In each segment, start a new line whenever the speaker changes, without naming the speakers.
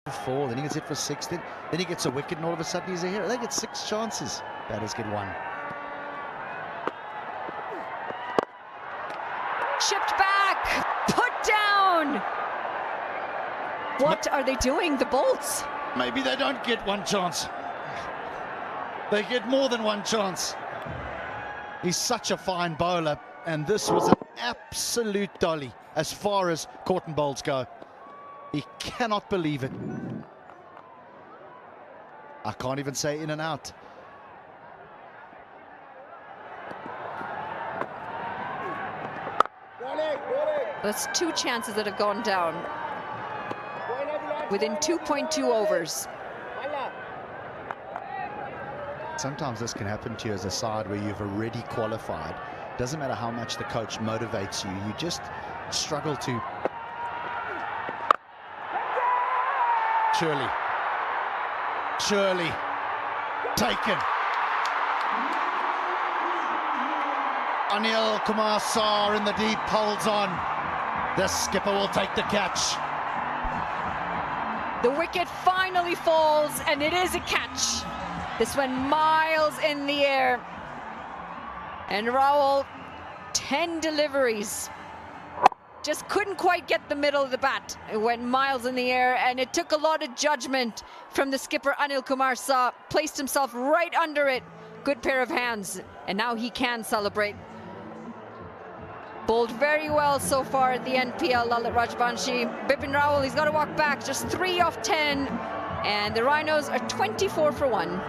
4, then he gets hit for 6, then he gets a wicket, and all of a sudden he's a hero. They get 6 chances. Batters get 1.
Chipped back, put down. What are they doing, the Bolts?
Maybe they don't get 1 chance. They get more than 1 chance. He's such a fine bowler, and this was an absolute dolly as far as caught bowls go. He cannot believe it. I can't even say in and out.
That's 2 chances that have gone down within 2.2 overs.
Sometimes this can happen to you as a side where you've already qualified. Doesn't matter how much the coach motivates you, you just struggle to. Surely taken. Anil Kumar Saar in the deep holds on. The skipper will take the catch.
The wicket finally falls, and it is a catch. This went miles in the air. And Rahul, 10 deliveries. Just couldn't quite get the middle of the bat. It went miles in the air, and it took a lot of judgment from the skipper Anil Kumar Saar. Placed himself right under it. Good pair of hands, and now he can celebrate. Bowled very well so far at the NPL, Lalit Rajbanshi. Bipin Rahul, he's got to walk back, just 3 off 10. And the Rhinos are 24 for 1.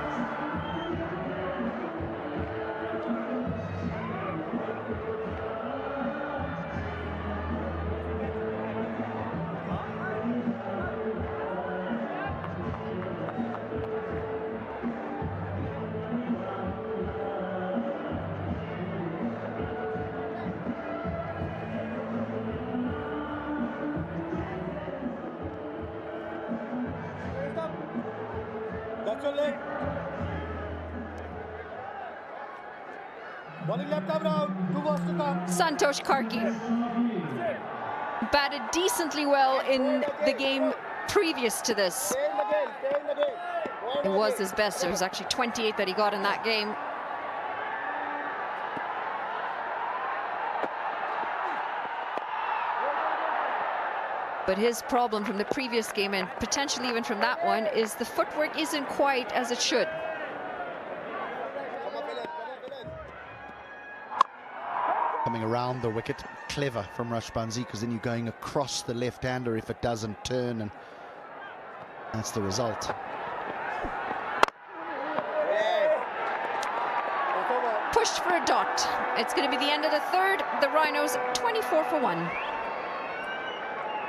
Santosh Karki batted decently well in the game previous to this. It was his best. It was actually 28 that he got in that game. But his problem from the previous game, and potentially even from that one, is the footwork isn't quite as it should.
Coming around the wicket, clever from Rajbanshi, because then you're going across the left-hander if it doesn't turn, and that's the result.
Pushed for a dot. It's going to be the end of the 3rd. The Rhinos 24 for 1.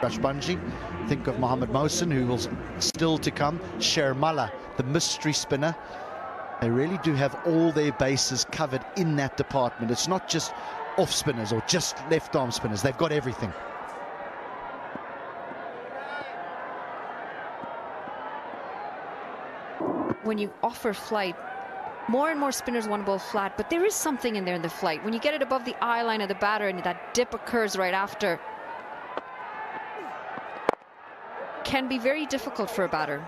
Rajbanshi, think of Mohammad Mohsin, who will still to come. Shermala, the mystery spinner. They really do have all their bases covered in that department. It's not just off spinners or just left arm spinners. They've got everything.
When you offer flight, more and more spinners want to bowl flat, but there is something in there in the flight. When you get it above the eye line of the batter and that dip occurs right after, can be very difficult for a batter.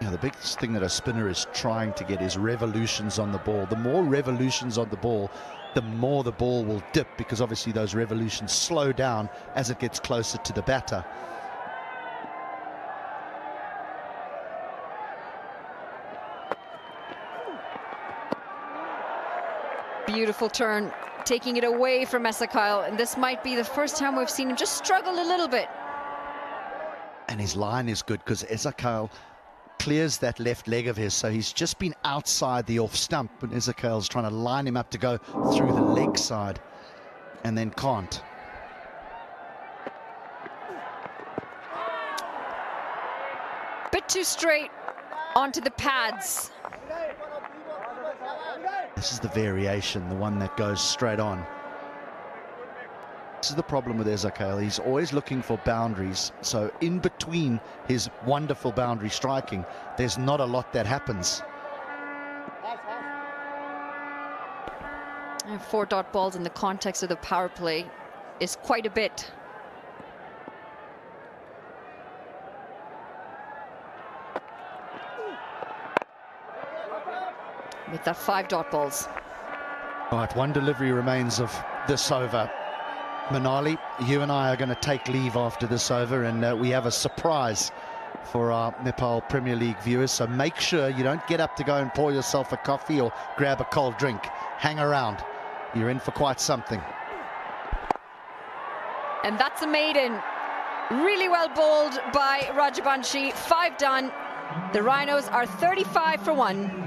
Yeah, the biggest thing that a spinner is trying to get is revolutions on the ball. The more revolutions on the ball, the more the ball will dip, because obviously those revolutions slow down as it gets closer to the batter.
Beautiful turn, taking it away from Esakile, and this might be the first time we've seen him just struggle a little bit.
And his line is good because Esakile clears that left leg of his, so he's just been outside the off stump, and Ezekiel's trying to line him up to go through the leg side and then can't.
Bit too straight onto the pads.
This is the variation, the one that goes straight on. This is the problem with Ezekiel. He's always looking for boundaries. So in between his wonderful boundary striking, there's not a lot that happens.
4 dot balls in the context of the power play is quite a bit. With the 5 dot balls.
Right, one delivery remains of this over. Manali, you and I are going to take leave after this over, and we have a surprise for our Nepal Premier League viewers. So make sure you don't get up to go and pour yourself a coffee or grab a cold drink. Hang around. You're in for quite something.
And that's a maiden. Really well bowled by Rajbanshi. 5 done. The Rhinos are 35 for 1.